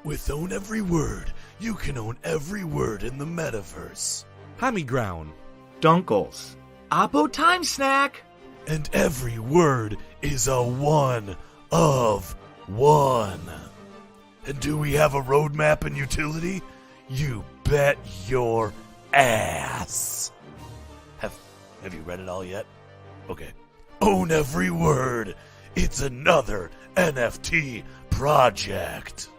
With Own Every Word, you can own every word in the metaverse. Hammy Ground. Dunkles. Oppo Time Snack. And every word is a one of one. And do we have a roadmap and utility? You bet your ass. Have you read it all yet? Okay. Own Every Word. It's another NFT project.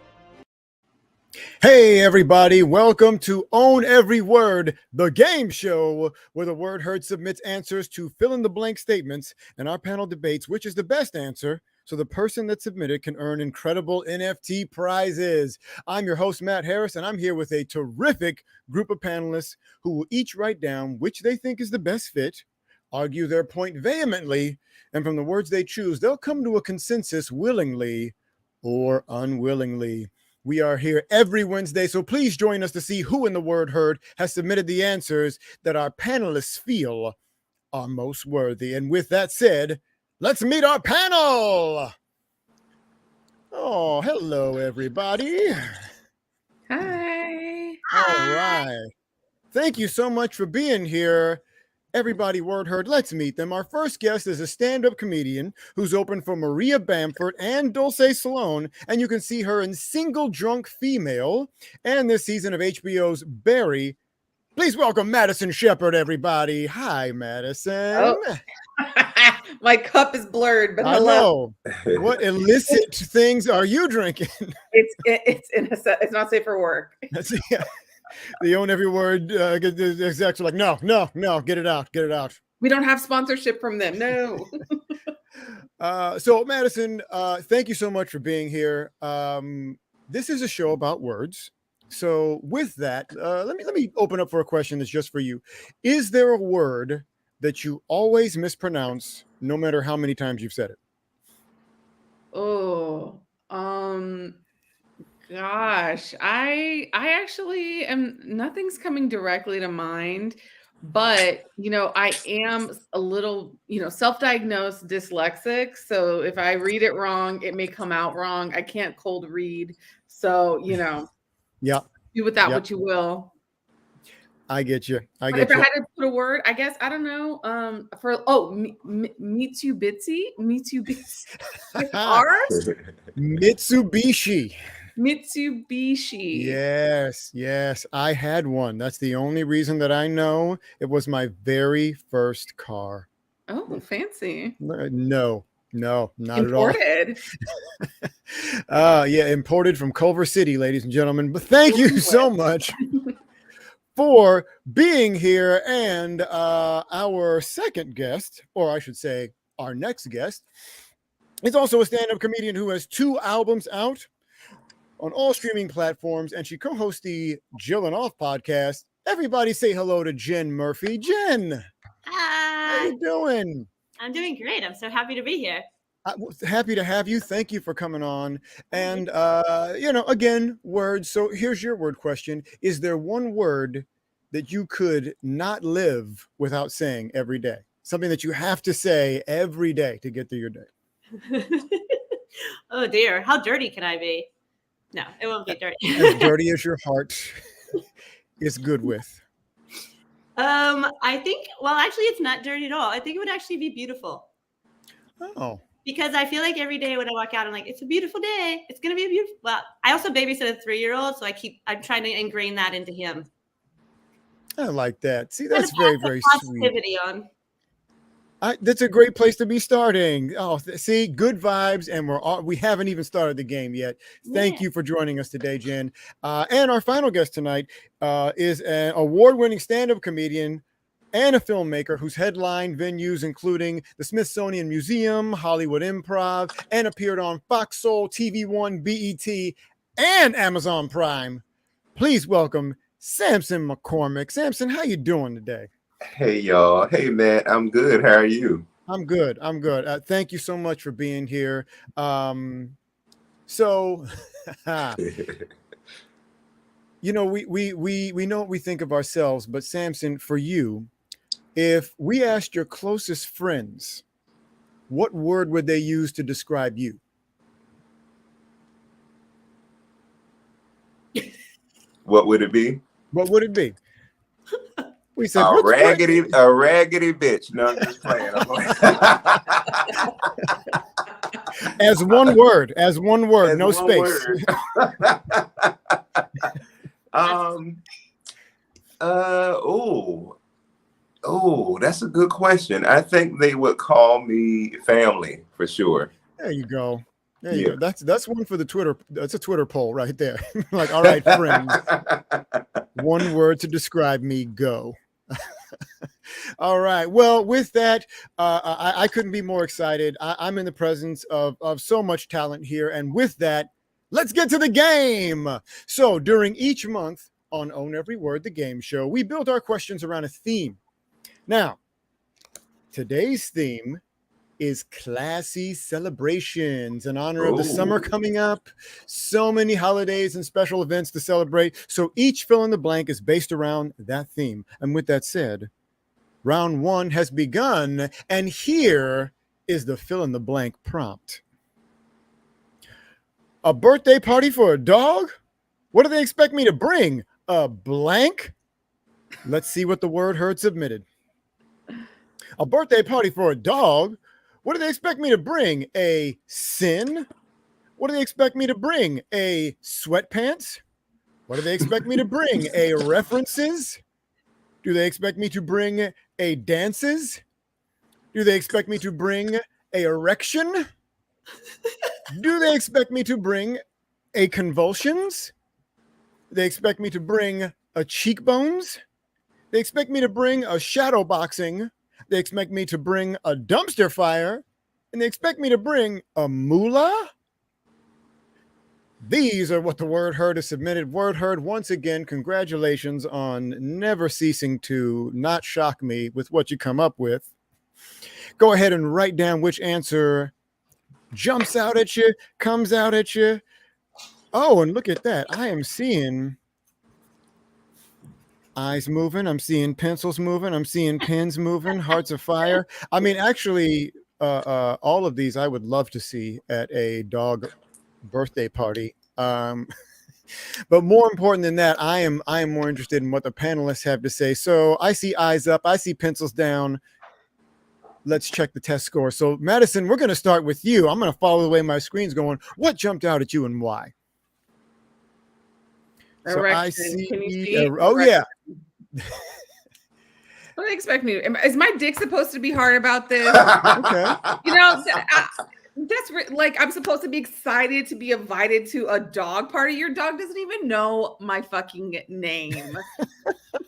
Hey everybody, welcome to Own Every Word, the game show where the word heard submits answers to fill-in-the-blank statements and our panel debates which is the best answer so the person that submitted can earn incredible NFT prizes. I'm your host, Matt Harris, and I'm here with a terrific group of panelists who will each write down which they think is the best fit, argue their point vehemently, and from the words they choose, they'll come to a consensus willingly or unwillingly. We are here every Wednesday, so please join us to see who in the word heard has submitted the answers that our panelists feel are most worthy. And with that said, let's meet our panel. Oh, hello, everybody. Hi. All right. Thank you so much for being here. Everybody, word heard, let's meet them. Our first guest is a stand-up comedian who's open for Maria Bamford and Dulce Salone, and you can see her in Single Drunk Female and this season of HBO's Barry. Please welcome Madison Shephard, everybody. Hi, Madison. Oh. My cup is blurred, but I hello. know. What illicit things are you drinking? It's not safe for work. Yeah. The Own Every Word execs are like, no, get it out. We don't have sponsorship from them. No. So Madison, thank you so much for being here. This is a show about words. So with that, let me open up for a question that's just for you. Is there a word that you always mispronounce, no matter how many times you've said it? Oh, gosh, I actually am, nothing's coming directly to mind, but I am a little, self-diagnosed dyslexic. So if I read it wrong, it may come out wrong. I can't cold read. So, Yeah. do with that what you will. I get you. If I had to put a word, I guess, I don't know. Mitsubishi. Mitsubishi. Yes. I had one. That's the only reason that I know. It was my very first car. Oh, fancy. No, not imported. At all. Imported from Culver City, ladies and gentlemen. But thank you so much for being here. And our second guest, or I should say our next guest, is also a stand-up comedian who has 2 albums out on all streaming platforms, and she co-hosts the Jill and Off podcast. Everybody say hello to Jen Murphy. Jen, hi. How you doing? I'm doing great. I'm so happy to be here. Happy to have you. Thank you for coming on. And, again, words. So here's your word question. Is there one word that you could not live without saying every day? Something that you have to say every day to get through your day. Oh, dear. How dirty can I be? No, it won't be dirty. As dirty as your heart is good with. I think, actually, it's not dirty at all. I think it would actually be beautiful. Oh. Because I feel like every day when I walk out, I'm like, it's a beautiful day. It's going to be a beautiful. Well, I also babysit a 3-year-old, so I'm trying to ingrain that into him. I like that. See, that's very, very positivity sweet. On. That's a great place to be starting. Oh, see, good vibes, and we haven't even started the game yet. Thank you for joining us today, Jen. And our final guest tonight is an award-winning stand-up comedian and a filmmaker who's headlined venues including the Smithsonian Museum, Hollywood Improv, and appeared on Fox Soul, TV One, BET, and Amazon Prime. Please welcome Sampson McCormick. Sampson, how you doing today? Hey, y'all. Hey, Matt. I'm good. How are you? I'm good. Thank you so much for being here. We know what we think of ourselves, but Sampson, for you, if we asked your closest friends, what word would they use to describe you? What would it be? What would it be? We said A what's raggedy bitch. No, I'm just playing. as one word, As no one space. word. Oh, that's a good question. I think they would call me family for sure. There you go. There you Yeah. go. That's one for the Twitter. That's a Twitter poll right there. Like, all right, friends. One word to describe me, go. All right. Well, with that, I couldn't be more excited. I'm in the presence of so much talent here. And with that, let's get to the game. So during each month on Own Every Word, the game show, we build our questions around a theme. Now, today's theme is classy celebrations in honor of the summer coming up. So many holidays and special events to celebrate. So each fill in the blank is based around that theme. And with that said, round one has begun. And here is the fill in the blank prompt. A birthday party for a dog? What do they expect me to bring? A blank? Let's see what the word heard submitted. A birthday party for a dog? What do they expect me to bring? A sin? What do they expect me to bring? A sweatpants? What do they expect me to bring? A references? Do they expect me to bring a dances? Do they expect me to bring a erection? Do they expect me to bring a convulsions? Do they expect me to bring a cheekbones? They expect me to bring a shadow boxing. They expect me to bring a dumpster fire, and they expect me to bring a moolah. These are what the word heard is submitted. Word heard, once again, congratulations on never ceasing to not shock me with what you come up with. Go ahead and write down which answer jumps out at you, comes out at you. Oh, and look at that. I am seeing eyes moving. I'm seeing pencils moving. I'm seeing pens moving, hearts of fire. I mean, actually, all of these I would love to see at a dog birthday party. But more important than that, I am more interested in what the panelists have to say. So I see eyes up. I see pencils down. Let's check the test score. So Madison, we're going to start with you. I'm going to follow the way my screen's going. What jumped out at you and why? So I see. Can you see? Oh, yeah. What do they expect me to? Is my dick supposed to be hard about this? Okay. You know, like I'm supposed to be excited to be invited to a dog party. Your dog doesn't even know my fucking name.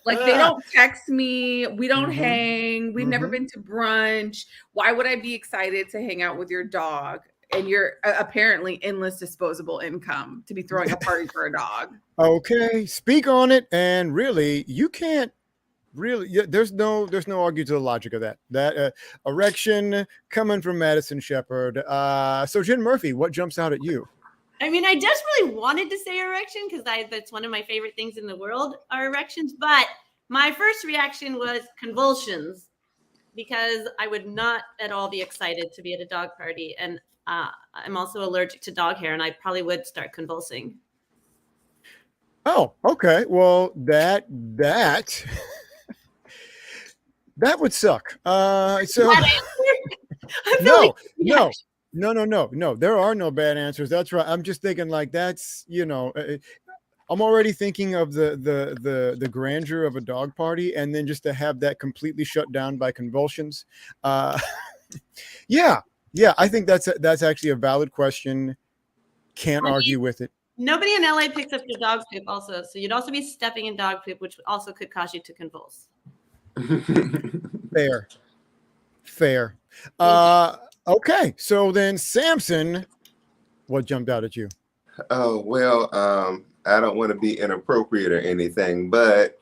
Like they don't text me. We don't hang. We've never been to brunch. Why would I be excited to hang out with your dog? And you're apparently endless disposable income to be throwing a party for a dog. Okay, speak on it. And really, you can't really. There's no argue to the logic of that. That erection coming from Madison Shephard. So Jen Murphy, what jumps out at you? I mean, I just really wanted to say erection because that's one of my favorite things in the world are erections. But my first reaction was convulsions because I would not at all be excited to be at a dog party. And I'm also allergic to dog hair, and I probably would start convulsing. Oh, okay. Well, that would suck. So no. There are no bad answers. That's right. I'm just thinking like that's, I'm already thinking of the grandeur of a dog party, and then just to have that completely shut down by convulsions. Yeah, I think that's actually a valid question. Can't argue with it. Nobody in LA picks up your dog poop also. So you'd also be stepping in dog poop, which also could cause you to convulse. Fair. Okay, so then Sampson, what jumped out at you? Oh, well, I don't want to be inappropriate or anything, but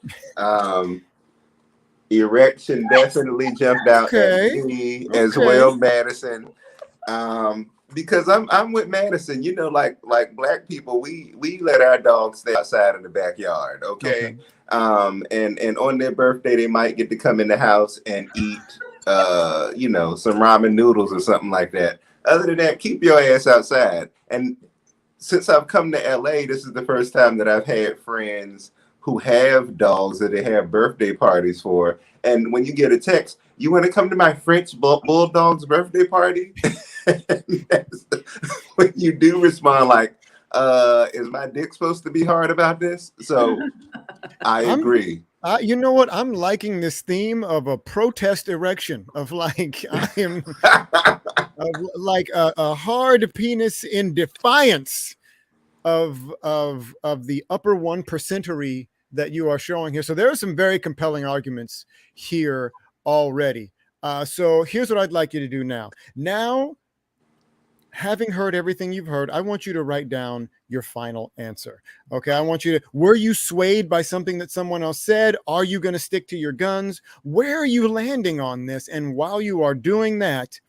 erection definitely jumped out at me as well, Madison. Because I'm with Madison, like Black people, we let our dogs stay outside in the backyard, okay? And on their birthday, they might get to come in the house and eat, some ramen noodles or something like that. Other than that, keep your ass outside. And since I've come to LA, this is the first time that I've had friends who have dogs that they have birthday parties for. And when you get a text, you want to come to my French bulldog's birthday party? When you do respond like, is my dick supposed to be hard about this? So I agree. You know what? I'm liking this theme of a protest erection of like, I am like a hard penis in defiance of the upper 1%ery that you are showing here. So there are some very compelling arguments here already. So here's what I'd like you to do now. Now, having heard everything you've heard, I want you to write down your final answer. Okay, I want you to, were you swayed by something that someone else said? Are you going to stick to your guns? Where are you landing on this? And while you are doing that,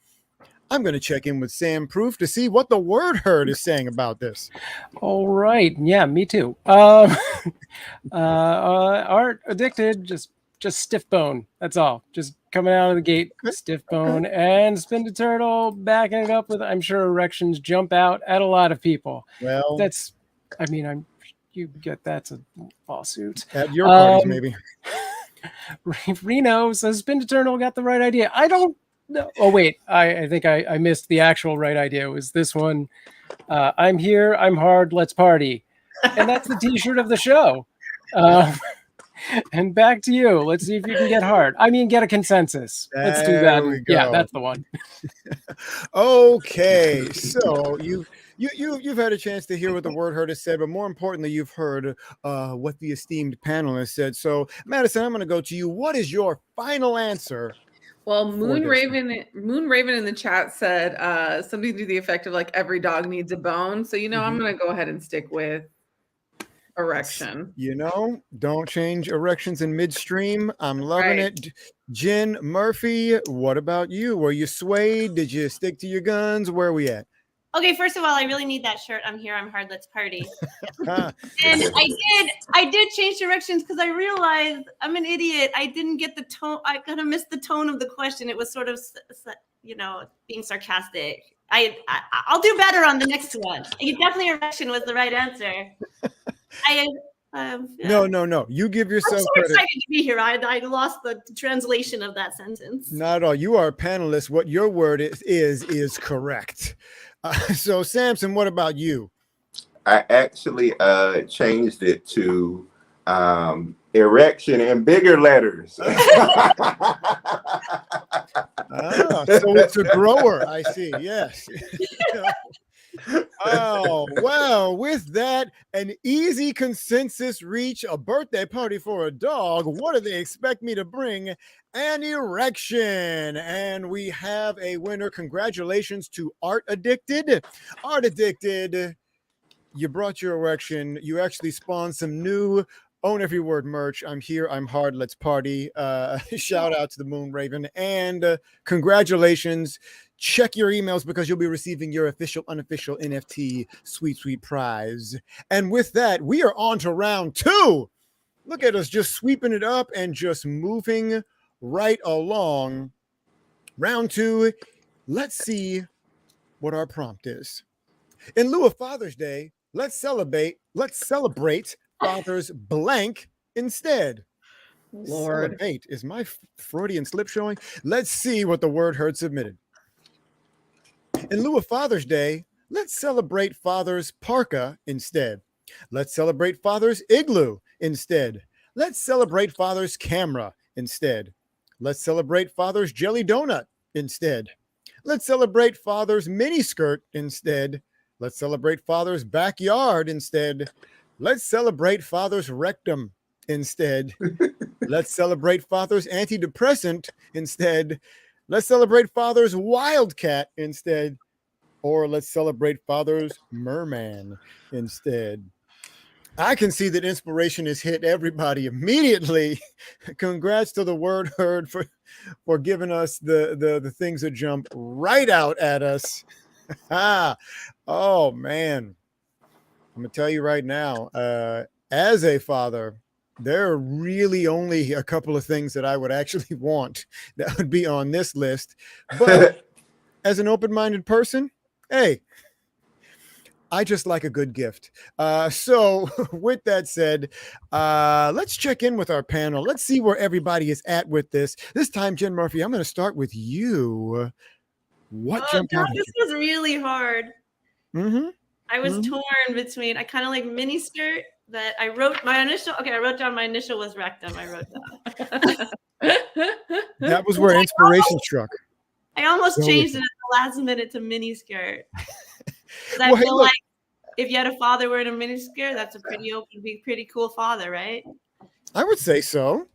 I'm going to check in with Sam Proof to see what the word herd is saying about this. All right. Yeah, me too. Art addicted, just stiff bone. That's all. Just coming out of the gate, stiff bone. And Spin the Turtle backing it up with, I'm sure erections jump out at a lot of people. Well, that's, I mean, you get that's a lawsuit. At your parties, maybe. Reno says Spin the Turtle got the right idea. I don't know. Oh, wait. I think I missed the actual right idea. It was this one. I'm here. I'm hard. Let's party. And that's the t-shirt of the show. And back to you. Let's see if you can get hard. I mean, get a consensus. Let's do that. Yeah, that's the one. Okay, so you've had a chance to hear what the word herd has said, but more importantly, you've heard what the esteemed panelists said. So, Madison, I'm going to go to you. What is your final answer? Well, Moon Raven in the chat said something to the effect of like every dog needs a bone. So I'm going to go ahead and stick with erection. Don't change erections in midstream. I'm loving it. Jen Murphy, what about you? Were you swayed? Did you stick to your guns? Where are we at? Okay, first of all, I really need that shirt. I'm here. I'm hard. Let's party. And I did change directions because I realized I'm an idiot. I didn't get the tone. I kind of missed the tone of the question. It was sort of, being sarcastic. I'll do better on the next one. Definitely erection was the right answer. No. You give yourself credit. I'm so excited to be here. I lost the translation of that sentence. Not at all. You are a panelist. What your word is correct. So, Sampson, what about you? I actually changed it to erection in bigger letters. So it's a grower. I see. Yes. Oh, well, with that, an easy consensus reach, a birthday party for a dog. What do they expect me to bring? An erection. And we have a winner. Congratulations to Art Addicted. Art Addicted, you brought your erection. You actually spawned some new Own Every Word merch. I'm here. I'm hard. Let's party. Shout out to the Moon Raven. And congratulations. Check your emails because you'll be receiving your official, unofficial NFT sweet prize. And with that, we are on to round 2. Look at us just sweeping it up and just moving right along. Round 2. Let's see what our prompt is. In lieu of Father's Day, let's celebrate Father's blank instead. Lord. Celebrate. Is my Freudian slip showing? Let's see what the word herd submitted. In lieu of Father's Day, let's celebrate Father's parka instead. Let's celebrate Father's igloo instead. Let's celebrate Father's camera instead. Let's celebrate Father's jelly donut instead. Let's celebrate Father's miniskirt instead. Let's celebrate Father's backyard instead. Let's celebrate Father's rectum instead. Let's celebrate Father's antidepressant instead. Let's celebrate Father's wildcat instead. Or let's celebrate Father's merman instead. I can see that inspiration has hit everybody immediately. Congrats to the word herd for giving us the things that jump right out at us. Oh, man. I'm going to tell you right now, as a father, there are really only a couple of things that I would actually want that would be on this list. But as an open-minded person, hey, I just like a good gift. So with that said, let's check in with our panel. Let's see where everybody is at with this. This time, Jen Murphy, I'm going to start with you. What jumped out at this you? was really hard. I was torn between, I kind of like miniskirt that I wrote my initial. Okay, I wrote down my initial was rectum. I wrote down. That was where inspiration struck. I almost changed it at the last minute to miniskirt. I feel like if you had a father wearing a miniskirt, that's a pretty cool father, right? I would say so.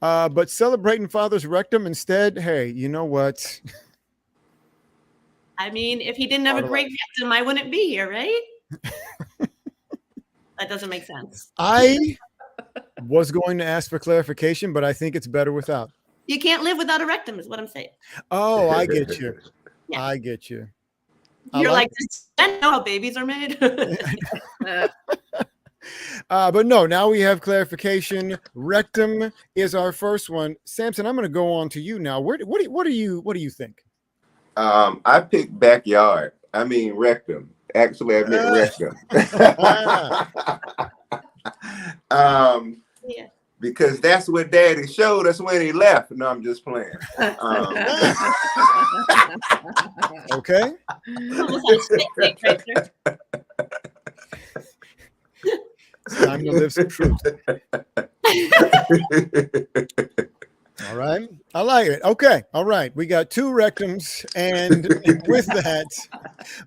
But celebrating father's rectum instead, hey, you know what? I mean, if he didn't have a great rectum, I wouldn't be here, right? That doesn't make sense. I was going to ask for clarification, but I think it's better without. You can't live without a rectum, is what I'm saying. Oh, I get you. Yeah. I get you. You're like, I know how babies are made. But no, now we have clarification. Rectum is our first one. Sampson, I'm going to go on to you now. What do you think? I picked backyard. I mean rectum. Actually, I meant rectum. Because that's what Daddy showed us when he left. No, I'm just playing. Okay. It's time to live some truth. All right. I like it. Okay. All right. We got 2 rectums. And with that,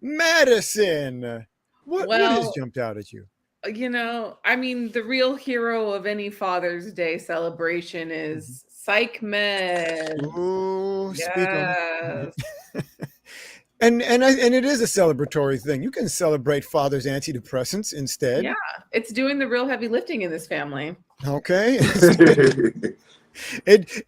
Madison, what has jumped out at you? You know, I mean, the real hero of any Father's Day celebration is Psych Med. Ooh, yes. And it is a celebratory thing. You can celebrate Father's antidepressants instead. Yeah, it's doing the real heavy lifting in this family. Okay.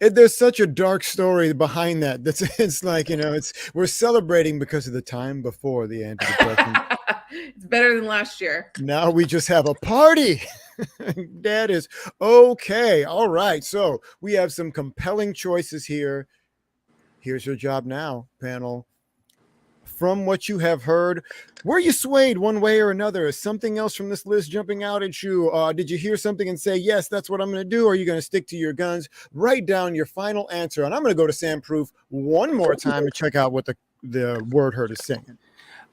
There's such a dark story behind that. It's like, you know, we're celebrating because of the time before the antidepressant. It's better than last year. Now we just have a party. That is okay. All right. So we have some compelling choices here. Here's your job now, panel. From what you have heard, were you swayed one way or another? Is something else from this list jumping out at you? Did you hear something and say, yes, that's what I'm going to do? Or are you going to stick to your guns? Write down your final answer. And I'm going to go to Sam Proof one more time to check out what the word herd is saying.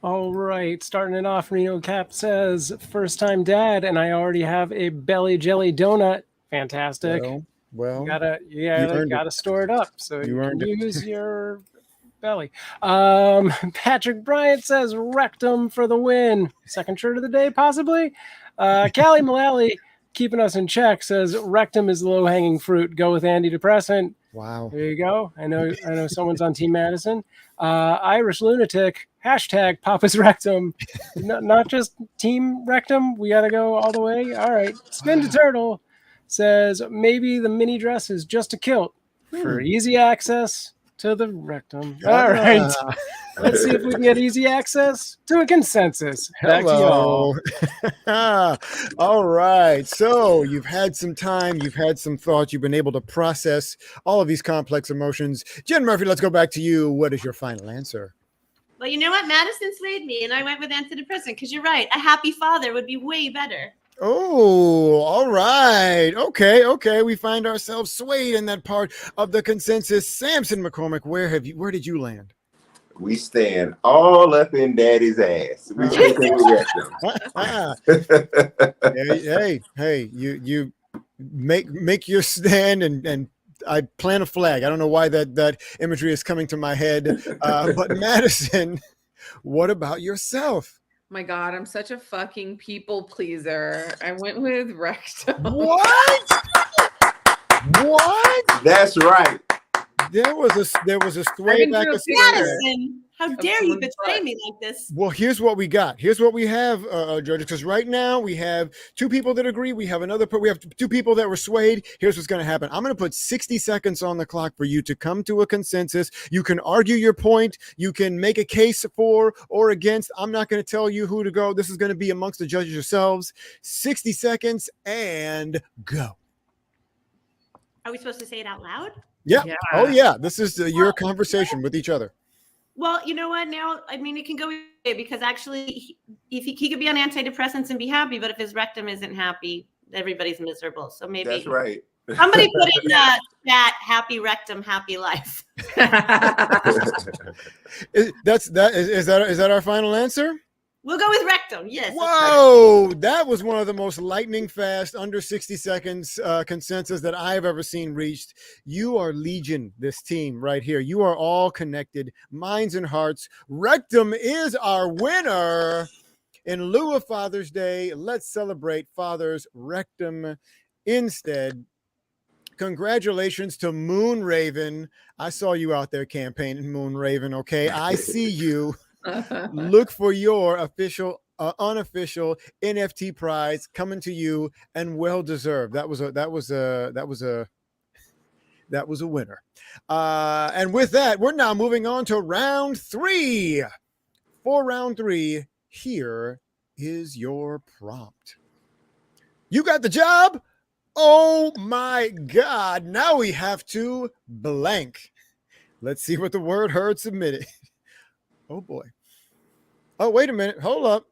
All right. Starting it off, Reno Cap says, first time dad, and I already have a belly jelly donut. Fantastic. Well, you gotta store it up so you can use your belly. Patrick Bryant says rectum for the win. Second shirt of the day, possibly. Callie Mullally, keeping us in check, says rectum is low-hanging fruit. Go with antidepressant. Wow. There you go. I know someone's on Team Madison. Irish Lunatic, hashtag Papa's rectum. Not just Team Rectum. We got to go all the way. All right. Spin to Turtle says maybe the mini dress is just a kilt for easy access to the rectum. All right. Let's see if we can get easy access to a consensus. Back to y'all. All right. So you've had some time. You've had some thoughts. You've been able to process all of these complex emotions. Jen Murphy, let's go back to you. What is your final answer? Well, you know what? Madison swayed me, and I went with antidepressant because you're right. A happy father would be way better. Oh, all right. Okay. We find ourselves swayed in that part of the consensus. Sampson McCormick, where did you land? We stand all up in Daddy's ass. We take Hey, you make your stand and I plant a flag. I don't know why that imagery is coming to my head. But Madison, what about yourself? My God, I'm such a fucking people pleaser. I went with rectum. What? That's right. There was a sway back. Madison, how dare you betray me like this? Well, here's what we got. Here's what we have, Georgia. Because right now we have 2 people that agree. We have 2 people that were swayed. Here's what's going to happen. I'm going to put 60 seconds on the clock for you to come to a consensus. You can argue your point. You can make a case for or against. I'm not going to tell you who to go. This is going to be amongst the judges yourselves. 60 seconds and go. Are we supposed to say it out loud? Yeah. Oh, yeah. This is your conversation with each other. Well, you know what? Now, I mean, it can go either way because actually, if he could be on antidepressants and be happy, but if his rectum isn't happy, everybody's miserable. So maybe That's right. somebody put in the chat, happy rectum, happy life. Is that our final answer? We'll go with rectum. Yes. Whoa, that was one of the most lightning fast, under 60 seconds consensus that I've ever seen reached. You are Legion, this team right here. You are all connected, minds and hearts. Rectum is our winner. In lieu of Father's Day, let's celebrate Father's Rectum instead. Congratulations to Moon Raven. I saw you out there campaigning, Moon Raven, okay? I see you. Look for your official, unofficial NFT prize coming to you, and well deserved. That was a winner. And with that, we're now moving on to round 3. For round 3, here is your prompt. You got the job? Oh my God! Now we have to blank. Let's see what the word heard submitted. Oh boy. Oh, wait a minute. Hold up.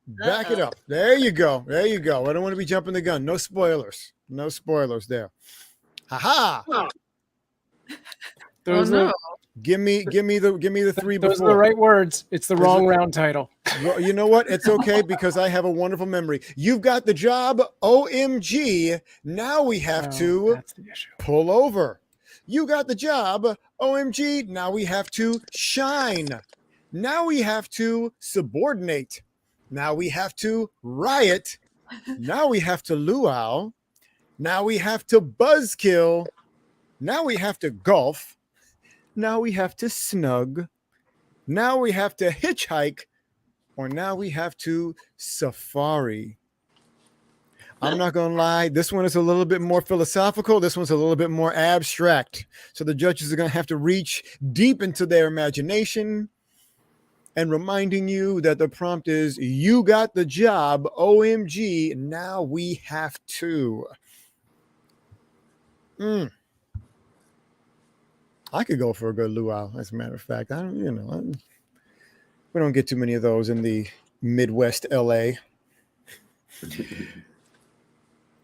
Back it up. There you go. I don't want to be jumping the gun. No spoilers there. Ha ha. Give me the 3 before. Those are the right words. It's the wrong round title. Well, you know what? It's okay because I have a wonderful memory. You've got the job. OMG. Now we have to pull over. You got the job. OMG. Now we have to shine. Now we have to subordinate. Now we have to riot. Now we have to luau. Now we have to buzzkill. Now we have to golf. Now we have to snug. Now we have to hitchhike. Or now we have to safari. I'm not going to lie. This one is a little bit more philosophical. This one's a little bit more abstract. So the judges are going to have to reach deep into their imagination and reminding you that the prompt is, you got the job. OMG. Now we have to. I could go for a good luau, as a matter of fact. We don't get too many of those in the Midwest LA.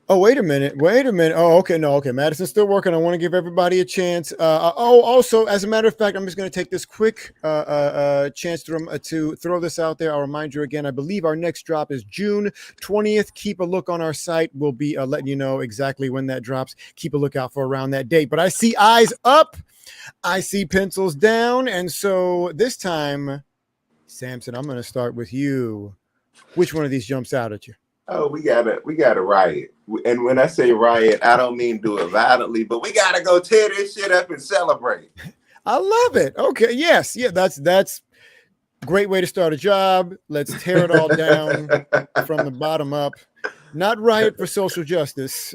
Oh, wait a minute. Oh, okay. No, okay. Madison's still working. I want to give everybody a chance. Also, as a matter of fact, I'm just going to take this quick chance to throw this out there. I'll remind you again, I believe our next drop is June 20th. Keep a look on our site. We'll be letting you know exactly when that drops. Keep a lookout for around that date. But I see eyes up. I see pencils down. And so this time, Sampson, I'm going to start with you. Which one of these jumps out at you? Oh, we gotta riot. And when I say riot, I don't mean do it violently, but we gotta go tear this shit up and celebrate. I love it. Okay, yes, yeah, that's great way to start a job. Let's tear it all down from the bottom up. Not riot for social justice,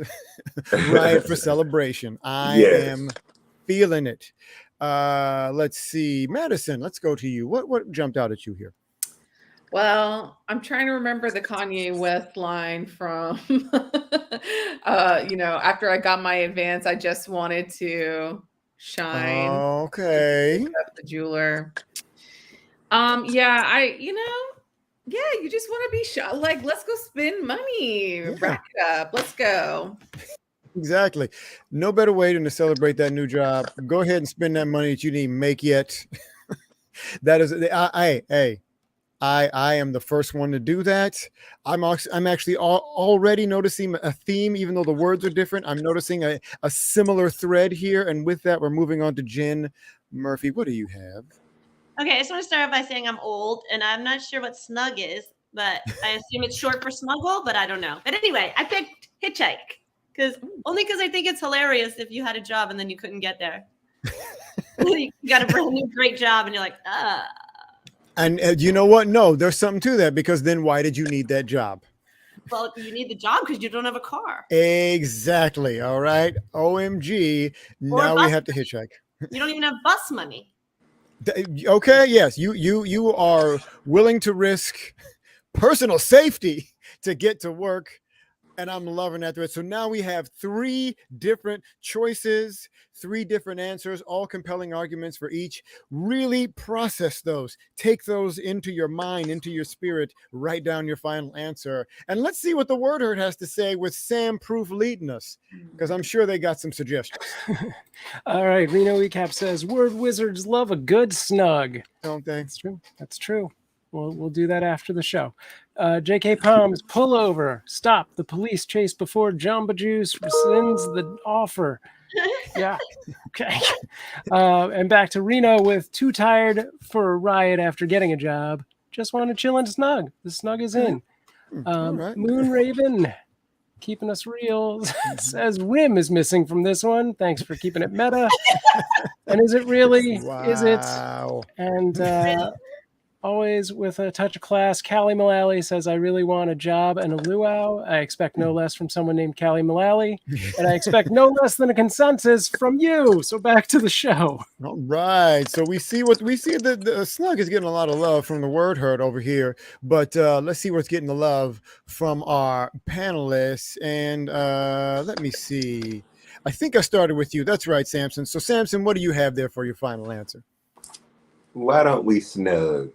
riot for celebration. I am feeling it. Let's see, Madison. Let's go to you. What jumped out at you here? Well, I'm trying to remember the Kanye West line from, after I got my advance, I just wanted to shine. Okay. The jeweler. You just want to be like, let's go spend money, rack it up. Let's go. Exactly. No better way than to celebrate that new job. Go ahead and spend that money that you didn't make yet. That is, I am the first one to do that. I'm actually already noticing a theme, even though the words are different. I'm noticing a similar thread here. And with that, we're moving on to Jen Murphy. What do you have? Okay, I just want to start by saying I'm old, and I'm not sure what snug is, but I assume it's short for smuggle, but I don't know. But anyway, I picked hitchhike because I think it's hilarious if you had a job and then you couldn't get there. You got a brand new great job, and you're like, And you know what? No, there's something to that, because then why did you need that job? Well, you need the job because you don't have a car. Exactly. All right. OMG. Now we have to hitchhike. You don't even have bus money. Okay. Yes. You are willing to risk personal safety to get to work. And I'm loving that thread. So now we have 3 different choices, 3 different answers, all compelling arguments for each. Really process those. Take those into your mind, into your spirit. Write down your final answer. And let's see what the Word Herd has to say with Sam Proof leading us, because I'm sure they got some suggestions. All right. Reno Recap says, word wizards love a good snug. Don't they? That's true. That's true. We'll do that after the show. J.K. Palms, pull over. Stop. The police chase before Jamba Juice rescinds the offer. Yeah. Okay. And back to Reno with too tired for a riot after getting a job. Just want to chill and snug. The snug is in. All right. Moon Raven, keeping us real, says Rim is missing from this one. Thanks for keeping it meta. And is it really? Wow. Is it? And always with a touch of class, Callie Mullally says, I really want a job and a luau. I expect no less from someone named Callie Mullally. And I expect no less than a consensus from you. So back to the show. All right. So we see the snug is getting a lot of love from the Word Herd over here. But let's see what's getting the love from our panelists. And let me see. I think I started with you. That's right, Sampson. So Sampson, what do you have there for your final answer? Why don't we snug?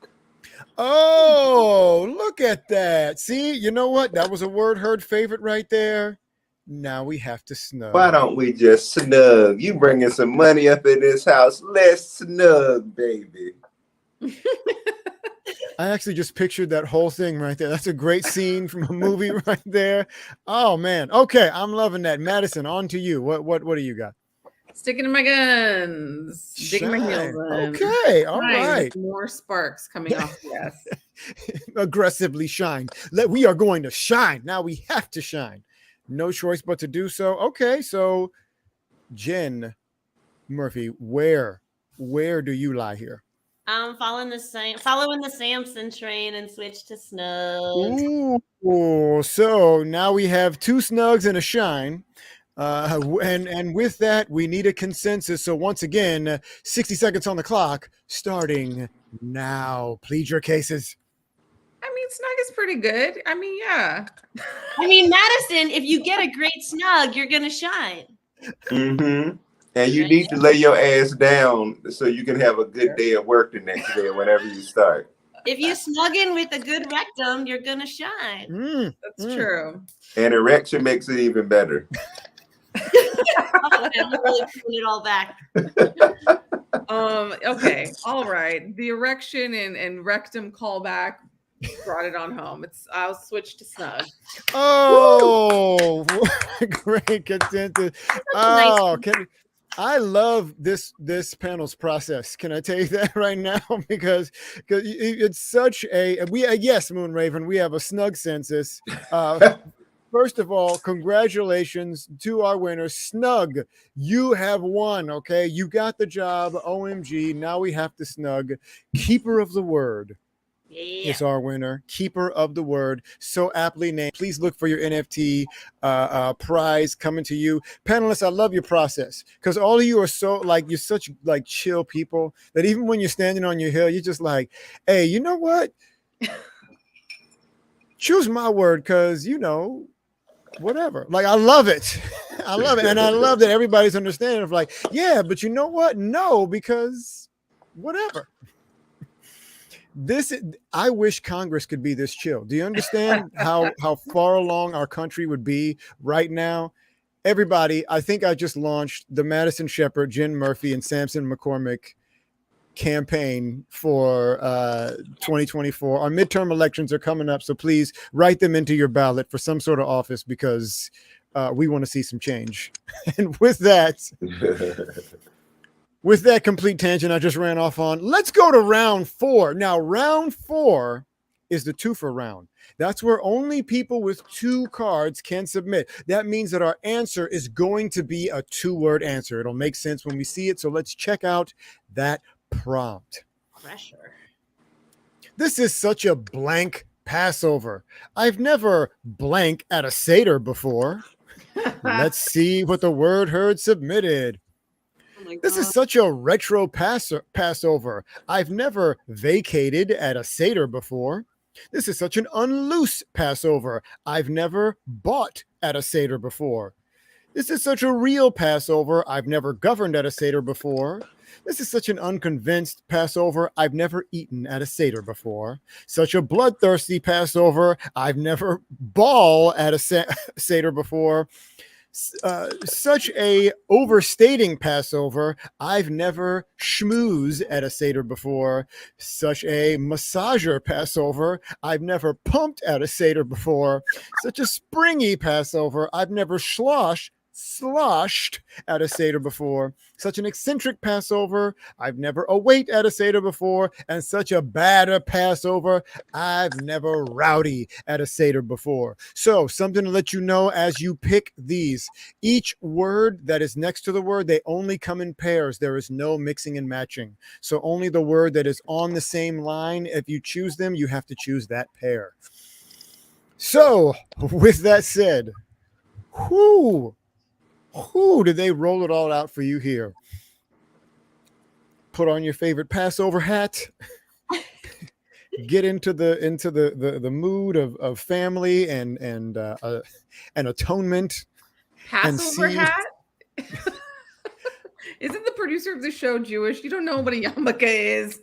Oh, look at that. See, you know what? That was a Word Herd favorite right there. Now we have to snug. Why don't we just snug? You bringing some money up in this house. Let's snug, baby. I actually just pictured that whole thing right there. That's a great scene from a movie right there. Oh, man. Okay, I'm loving that. Madison, on to you. What do you got? Sticking to my guns, digging my heels in. Okay, all right. More sparks coming off the ass. Aggressively shine. We are going to shine. Now we have to shine. No choice but to do so. Okay, so Jen Murphy, where do you lie here? I'm following the Sampson train and switch to snug. Ooh, so now we have 2 snugs and a shine. And with that, we need a consensus. So once again, 60 seconds on the clock, starting now. Plead your cases. I mean, snug is pretty good. I mean, yeah. I mean, Madison, if you get a great snug, you're gonna shine. Mm-hmm. And you need to lay your ass down so you can have a good day at work the next day whenever you start. If you snug in with a good rectum, you're gonna shine. That's true. And erection makes it even better. I'm really putting it all back. Okay. All right. The erection and rectum callback brought it on home. I'll switch to snug. Oh, great consensus. Oh, I love this panel's process. Can I tell you that right now? Because it's such yes, Moon Raven, we have a snug census. First of all, congratulations to our winner, Snug. You have won, okay? You got the job, OMG. Now we have to snug. Keeper of the Word is our winner. Keeper of the Word, so aptly named. Please look for your NFT prize coming to you. Panelists, I love your process because all of you are you're such chill people that even when you're standing on your hill, you're just like, hey, you know what? Choose my word because, whatever. I love it. I love it. And I love that everybody's understanding of yeah, but you know what? No, because whatever. I wish Congress could be this chill. Do you understand how far along our country would be right now? Everybody, I think I just launched the Madison Shephard, Jen Murphy, and Sampson McCormick campaign for 2024. Our midterm elections are coming up, so please write them into your ballot for some sort of office because we want to see some change. And with that complete tangent I just ran off on, let's go to round 4. Now, round 4 is the twofer round. That's where only people with 2 cards can submit. That means that our answer is going to be a 2-word answer. It'll make sense when we see it. So let's check out that prompt. Pressure. This is such a blank Passover. I've never blank at a Seder before. Let's see what the Word Herd submitted. This is such a retro Passover. I've never vacated at a Seder before. This is such an unloose Passover. I've never bought at a Seder before. This is such a real Passover. I've never governed at a Seder before. This is such an unconvinced Passover. I've never eaten at a Seder before. Such a bloodthirsty Passover. I've never ball at a Seder before. Such a overstating Passover. I've never schmooze at a Seder before. Such a massager Passover. I've never pumped at a Seder before. Such a springy Passover. I've never sloshed at a Seder before. Such an eccentric Passover. I've never await at a Seder before. And such a bad Passover. I've never rowdy at a Seder before. So something to let you know as you pick these. Each word that is next to the word, they only come in pairs. There is no mixing and matching. So only the word that is on the same line, if you choose them, you have to choose that pair. So with that said, who did they roll it all out for you here? Put on your favorite Passover hat. Get into the mood of family and atonement. Passover hat? Isn't the producer of the show Jewish? You don't know what a yarmulke is.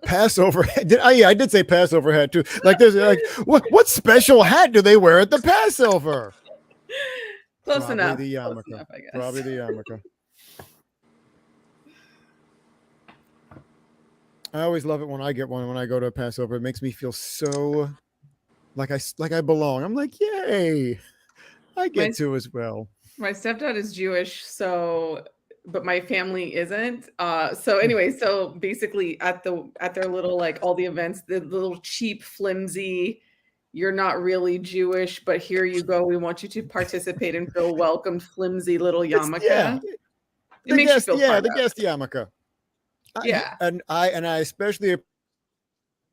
Passover. I did say Passover hat too. Like there's like what special hat do they wear at the Passover? Close enough. The yarmulke. Close enough, I guess. Probably the yarmulke. I always love it when I get one when I go to a Passover. It makes me feel so like I belong. I'm like, yay! I get to as well. My stepdad is Jewish, but my family isn't. So anyway, so basically at their little like all the events, the little cheap, flimsy. You're not really Jewish, but here you go. We want you to participate and feel welcomed. Flimsy little yarmulke. It makes you feel the guest yarmulke. Yeah, and I especially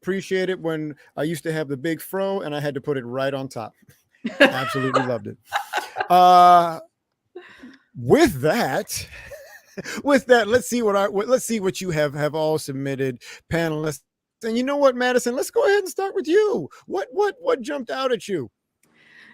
appreciate it when I used to have the big fro and I had to put it right on top. Absolutely loved it. With that, let's see what you have all submitted, panelists. And you know what, Madison? Let's go ahead and start with you. What jumped out at you?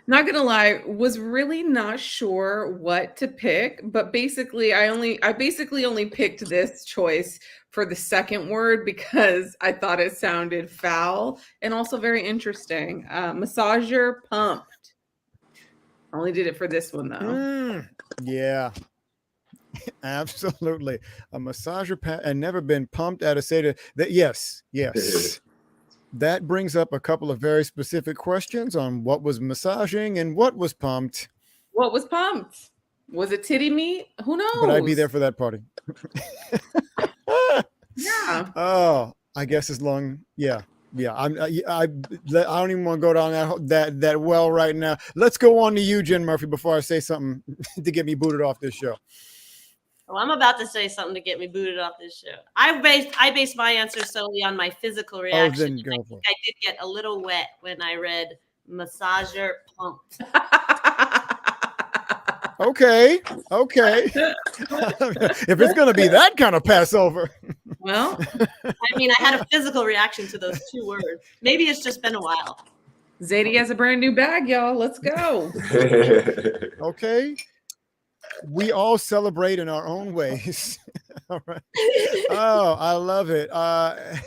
Not gonna lie, was really not sure what to pick, but basically I basically only picked this choice for the second word because I thought it sounded foul and also very interesting. Massager pumped. I only did it for this one though. Yeah. Absolutely. A massager and never been pumped at a Seder. Yes. That brings up a couple of very specific questions on what was massaging and what was pumped. What was pumped? Was it titty meat? Who knows? But I'd be there for that party. Yeah. Oh, I guess as long. Yeah. I don't even want to go down that well right now. Let's go on to you, Jen Murphy, before I say something to get me booted off this show. Well, I'm about to say something to get me booted off this show. I based my answer solely on my physical reaction. Then go for it. I did get a little wet when I read massager pumped. Okay. If it's going to be that kind of Passover. Well, I mean, I had a physical reaction to those two words. Maybe it's just been a while. Zadie has a brand new bag, y'all. Let's go. Okay. We all celebrate in our own ways. All right. Oh, I love it.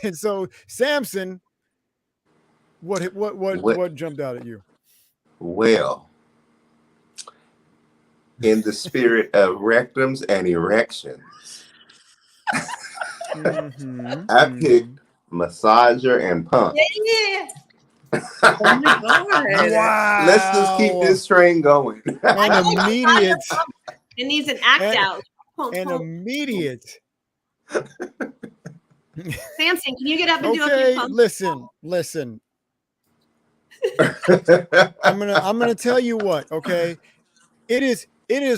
And so, Sampson, what jumped out at you? Well, in the spirit of rectums and erections, I picked massager and pump. Yeah. Oh my God. Wow. Let's just keep this train going. An immediate. It needs an act out. An immediate. Samson, can you get up and do a Okay, few pumps? listen. I'm gonna tell you what. Okay, it is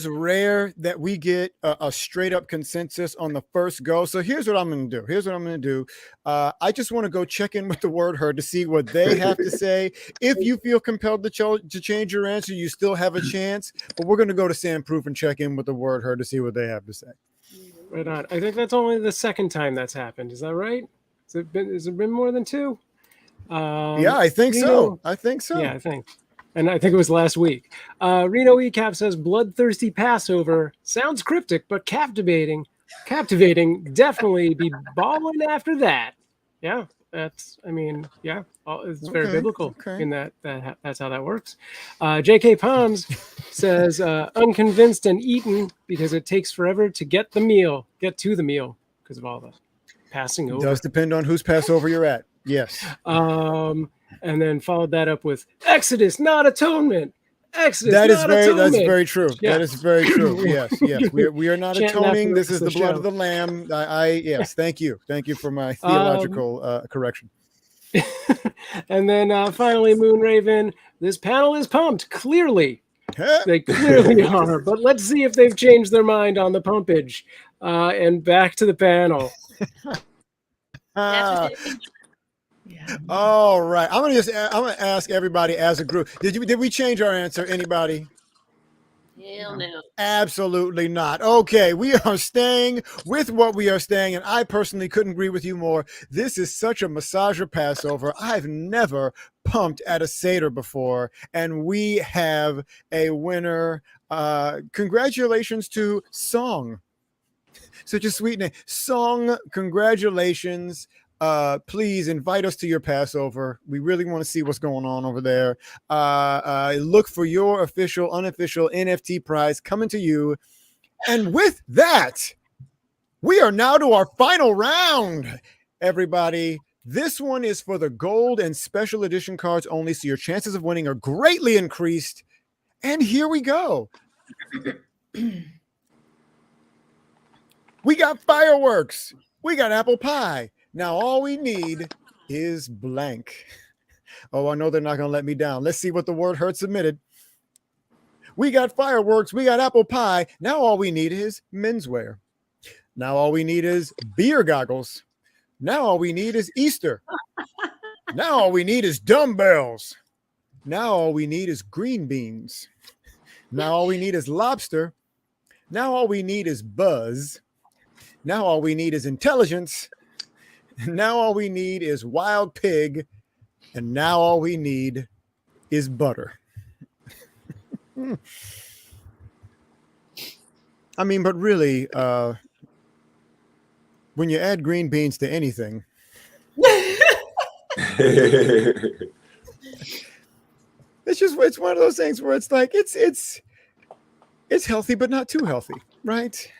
rare that we get a straight up consensus on the first go. So here's what I'm going to do. I just want to go check in with the word herd to see what they have to say. If you feel compelled to change your answer, you still have a chance. But we're going to go to Sam Proof and check in with the word herd to see what they have to say. Right on. I think that's only the second time that's happened. Is that right? Has it been more than two? Yeah, I think so. I think so. Yeah, I think. And I think it was last week. Reno ECAP says bloodthirsty Passover. Sounds cryptic, but captivating. Captivating. Definitely be balling after that. Yeah, it's very biblical in that's how that works. J.K. Palms says unconvinced and eaten because it takes forever to get to the meal because of all the passing over. It does depend on whose Passover you're at. Yes. And then followed that up with Exodus, not atonement. Exodus, that's very true. Yeah. That is very true. Yes. We are not atoning. This is the blood of the Lamb. Yes. Thank you for my theological correction. And then finally, Moonraven. This panel is pumped. Clearly, they clearly are. But let's see if they've changed their mind on the pumpage. And back to the panel. Yeah. All right. I'm gonna ask everybody as a group. Did we change our answer? Anybody? Hell no. Absolutely not. Okay, we are staying with what we are staying, and I personally couldn't agree with you more. This is such a massager Passover. I've never pumped at a Seder before, and we have a winner. Congratulations to Song. Such a sweet name. Song, congratulations. Please invite us to your Passover. We really want to see what's going on over there. Look for your official, unofficial NFT prize coming to you. And with that, we are now to our final round, everybody. This one is for the gold and special edition cards only, so your chances of winning are greatly increased. And here we go. We got fireworks. We got apple pie. Now all we need is blank. Oh, I know they're not going to let me down. Let's see what the word hurt submitted. We got fireworks. We got apple pie. Now all we need is menswear. Now all we need is beer goggles. Now all we need is Easter. Now all we need is dumbbells. Now all we need is green beans. Now all we need is lobster. Now all we need is buzz. Now all we need is intelligence. Now all we need is wild pig. And now all we need is butter. I mean, but really, when you add green beans to anything, it's one of those things where it's like it's healthy, but not too healthy, right?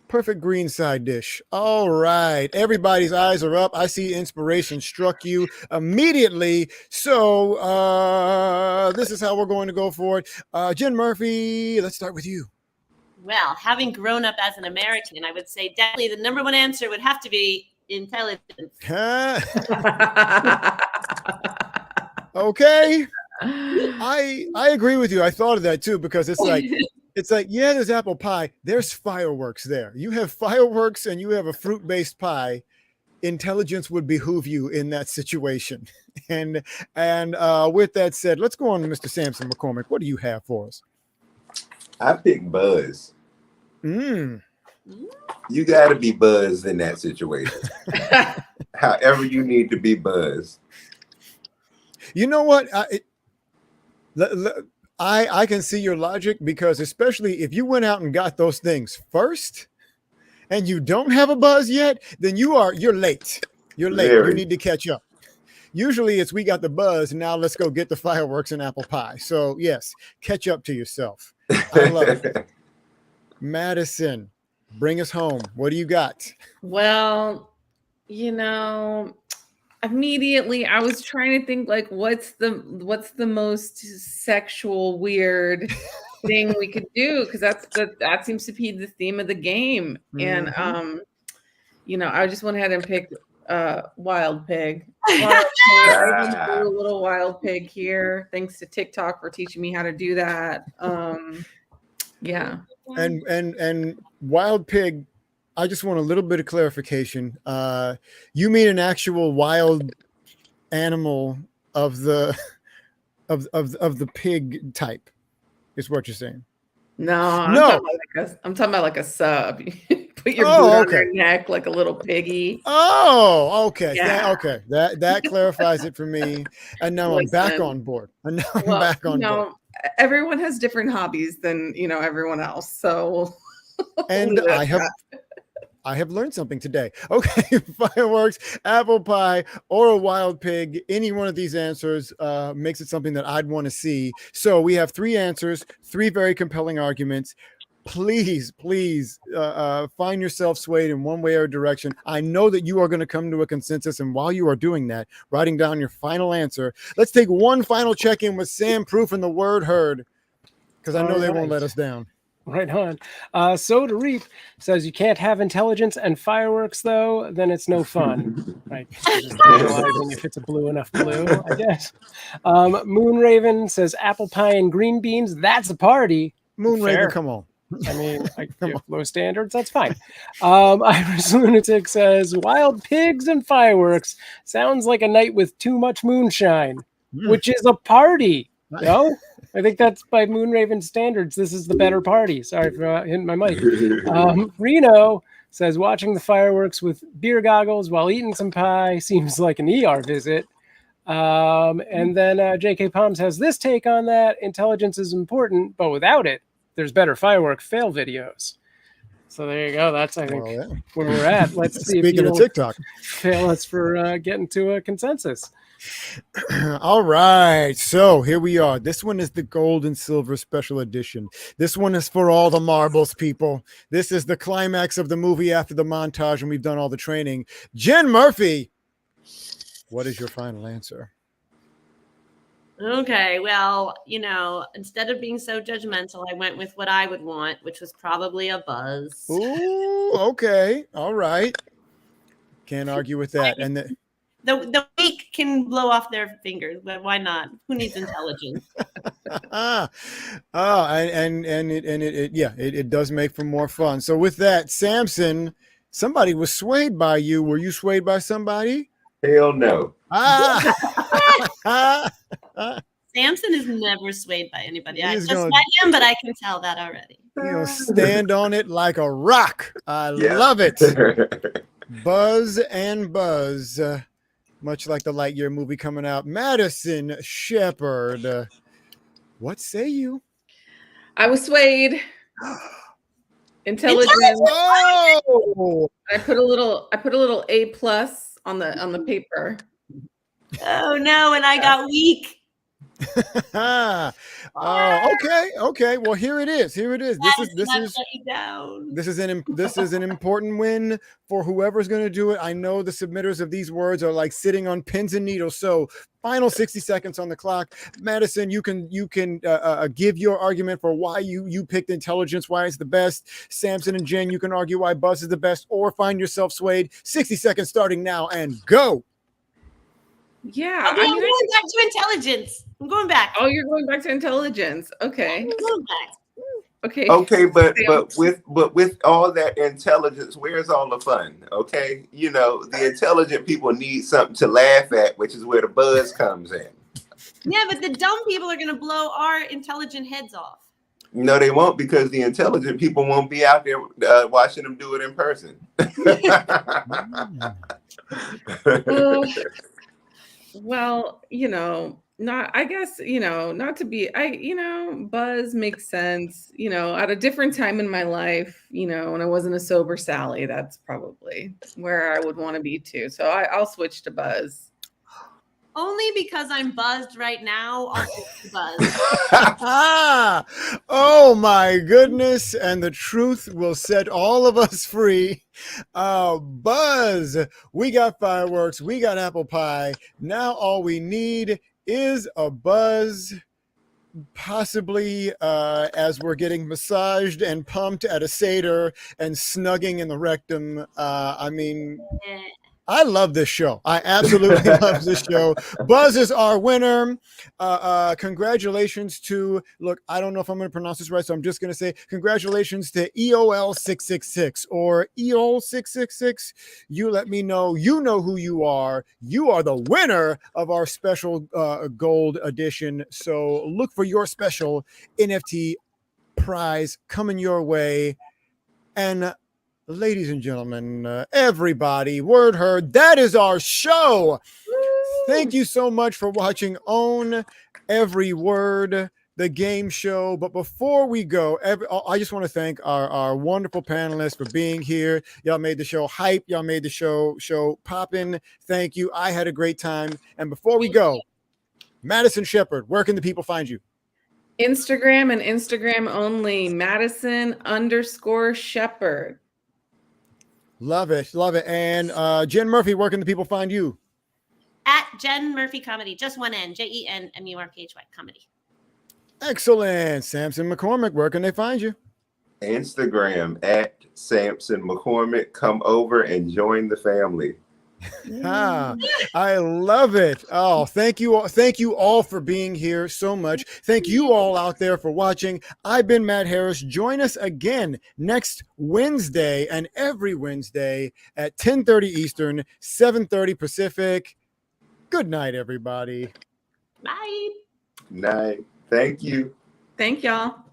Perfect green side dish. All right. Everybody's eyes are up. I see inspiration struck you immediately. So this is how we're going to go for it. Jen Murphy, let's start with you. Well, having grown up as an American, I would say definitely the number one answer would have to be intelligence. Okay. I agree with you. I thought of that too, because it's like, yeah, there's apple pie. There's fireworks there. You have fireworks and you have a fruit-based pie. Intelligence would behoove you in that situation. And with that said, let's go on to Mr. Sampson McCormick. What do you have for us? I pick buzz. You got to be buzzed in that situation. However you need to be buzzed. You know what? I can see your logic, because especially if you went out and got those things first and you don't have a buzz yet, then you're late. You're late. Very. You need to catch up. Usually it's we got the buzz, and now let's go get the fireworks and apple pie. So yes, catch up to yourself. I love it. Madison, bring us home. What do you got? Well, immediately I was trying to think, like, what's the most sexual weird thing we could do, because that seems to be the theme of the game. And I just went ahead and picked wild pig. I do a little wild pig here, thanks to TikTok for teaching me how to do that. Yeah. And wild pig, I just want a little bit of clarification. You mean an actual wild animal of the pig type, is what you're saying? No. I'm talking about like a sub. put your boot on your neck like a little piggy. Oh, okay. Yeah. Okay. That clarifies it for me. And now I'm back on board. And now I'm back on board. Everyone has different hobbies than everyone else. So and I have learned something today. Okay, fireworks, apple pie, or a wild pig. Any one of these answers makes it something that I'd want to see. So we have 3 answers, 3 very compelling arguments. Please find yourself swayed in one way or direction. I know that you are going to come to a consensus. And while you are doing that, writing down your final answer, let's take one final check-in with Sam Proof and the word heard, because I know they won't let us down. Right on. So to Reap says you can't have intelligence and fireworks, though, then it's no fun. Right? Just analyzing if it's a blue enough blue, I guess. Moonraven says apple pie and green beans. That's a party. Moonraven, come on. I mean, low standards, that's fine. Iris Lunatic says wild pigs and fireworks. Sounds like a night with too much moonshine, which is a party. No? I think that's by Moonraven standards. This is the better party. Sorry for hitting my mic. Reno says watching the fireworks with beer goggles while eating some pie seems like an ER visit. And then JK Palms has this take on that. Intelligence is important, but without it, there's better firework fail videos. So there you go. That's, I think, where we're at. Let's see if you of TikTok fail us for getting to a consensus. All right, so here we are. This one is the gold and silver special edition. This one is for all the marbles, people. This is the climax of the movie after the montage, and we've done all the training. Jen Murphy, what is your final answer? Okay, well, instead of being so judgmental, I went with what I would want, which was probably a buzz. Ooh, okay, all right. Can't argue with that. And the weak can blow off their fingers, but why not? Who needs intelligence? It does make for more fun. So with that, Sampson, somebody was swayed by you. Were you swayed by somebody? Hell no. Samson is never swayed by anybody. I just met him, but I can tell that already. Stand on it like a rock. I love it. Buzz and buzz. Much like the Lightyear movie coming out. Madison Shephard, what say you? I was swayed. Intelligence. Oh! I put a little A+ on the paper. Oh no, and I got weak. Okay. Well, here it is. This is an important win for whoever's going to do it. I know the submitters of these words are like sitting on pins and needles. So, final 60 seconds on the clock. Madison, you can give your argument for why you picked intelligence, why it's the best. Samson and Jen, you can argue why buzz is the best, or find yourself swayed. 60 seconds starting now, and go. Yeah, I'm going back to intelligence. I'm going back. Oh, you're going back to intelligence. Okay. I'm going back. Okay, but with all that intelligence, where's all the fun? Okay, the intelligent people need something to laugh at, which is where the buzz comes in. Yeah, but the dumb people are going to blow our intelligent heads off. No, they won't, because the intelligent people won't be out there watching them do it in person. Well, not to be, buzz makes sense, at a different time in my life, when I wasn't a sober Sally, that's probably where I would want to be too. So I'll switch to buzz. Only because I'm buzzed right now, I'll switch to buzz. Oh my goodness. And the truth will set all of us free. Buzz, we got fireworks, we got apple pie. Now all we need is a buzz, possibly as we're getting massaged and pumped at a Seder and snugging in the rectum. I love this show. I absolutely love this show. Buzz is our winner. Congratulations to, I don't know if I'm going to pronounce this right, so I'm just going to say congratulations to EOL666 or EOL666. You let me know. You know who you are. You are the winner of our special gold edition. So look for your special NFT prize coming your way. And ladies and gentlemen, everybody, word heard. That is our show. Thank you so much for watching Own Every Word, the game show. But before we go, I just want to thank our wonderful panelists for being here. Y'all made the show hype. Y'all made the show popping. Thank you. I had a great time. And before we go, Madison Shephard, where can the people find you? Instagram and Instagram only, Madison_Shephard. Love it. Love it. And Jen Murphy, where can the people find you? At Jen Murphy Comedy, just one N, JenMurphy Comedy. Excellent. Sampson McCormick, where can they find you? Instagram at Sampson McCormick. Come over and join the family. I love it. Oh, thank you all. Thank you all for being here so much. Thank you all out there for watching. I've been Matt Harris. Join us again next Wednesday and every Wednesday at 10:30 Eastern, 7:30 Pacific. Good night, everybody. Bye. Night. Thank you. Thank y'all.